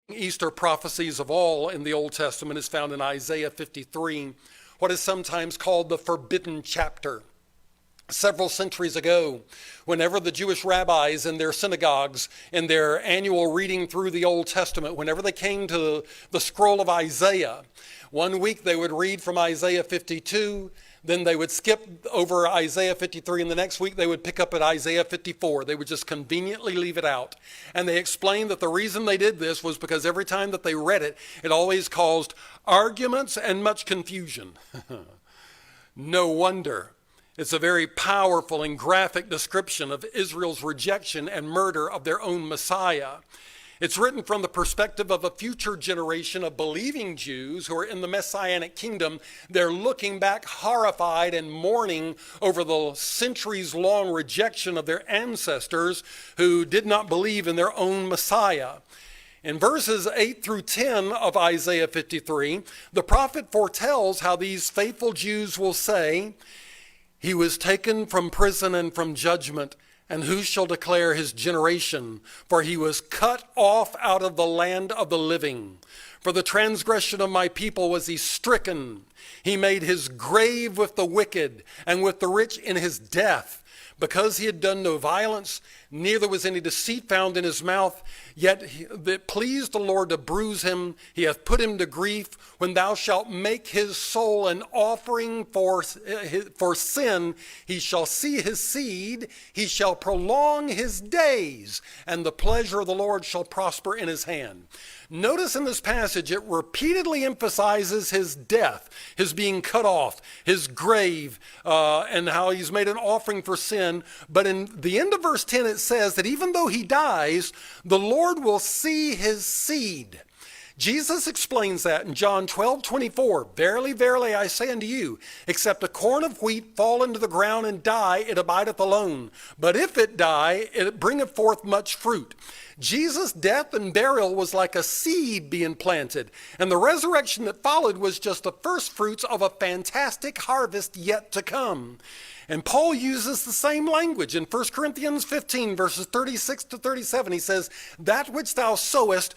Easter prophecies of all in the Old Testament is found in Isaiah 53, what is sometimes called the forbidden chapter. Several centuries ago, whenever the Jewish rabbis in their synagogues, in their annual reading through the Old Testament, whenever they came to the scroll of Isaiah, one week they would read from Isaiah 52, then they would skip over Isaiah 53, and the next week they would pick up at Isaiah 54. They would just conveniently leave it out. And they explained that the reason they did this was because every time that they read it, it always caused arguments and much confusion. No wonder. It's a very powerful and graphic description of Israel's rejection and murder of their own Messiah. It's written from the perspective of a future generation of believing Jews who are in the Messianic kingdom. They're looking back horrified and mourning over the centuries-long rejection of their ancestors who did not believe in their own Messiah. In verses 8 through 10 of Isaiah 53, the prophet foretells how these faithful Jews will say, "He was taken from prison and from judgment, and who shall declare his generation? For he was cut off out of the land of the living. For the transgression of my people was he stricken. He made his grave with the wicked and with the rich in his death. Because he had done no violence, neither was any deceit found in his mouth, yet it pleased the Lord to bruise him. He hath put him to grief. When thou shalt make his soul an offering for sin, he shall see his seed, he shall prolong his days, and the pleasure of the Lord shall prosper in his hand." Notice in this passage, it repeatedly emphasizes his death, his being cut off, his grave, and how he's made an offering for sin. But in the end of verse 10, it says that even though he dies, the Lord will see his seed. Jesus explains that in John 12:24. "Verily, verily, I say unto you, except a corn of wheat fall into the ground and die, it abideth alone. But if it die, it bringeth forth much fruit." Jesus' death and burial was like a seed being planted, and the resurrection that followed was just the first fruits of a fantastic harvest yet to come. And Paul uses the same language in 1 Corinthians 15, verses 36 to 37. He says, "That which thou sowest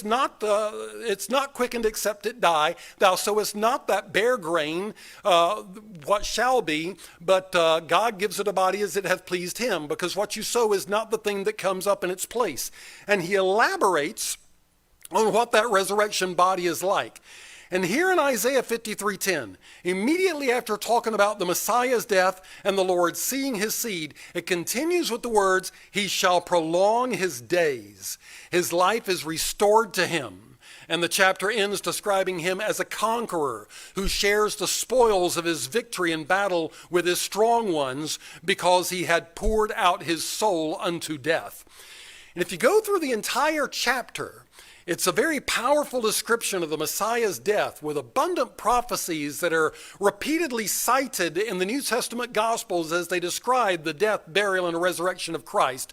not, it's not quickened except it die. Thou sowest not that bare grain, what shall be, but God gives it a body as it hath pleased him, because what you sow is not the thing that comes up in its place." And he elaborates on what that resurrection body is like. And here in Isaiah 53:10, immediately after talking about the Messiah's death and the Lord seeing his seed, it continues with the words, "He shall prolong his days." His life is restored to him. And the chapter ends describing him as a conqueror who shares the spoils of his victory in battle with his strong ones because he had poured out his soul unto death. And if you go through the entire chapter, it's a very powerful description of the Messiah's death with abundant prophecies that are repeatedly cited in the New Testament Gospels as they describe the death, burial, and resurrection of Christ.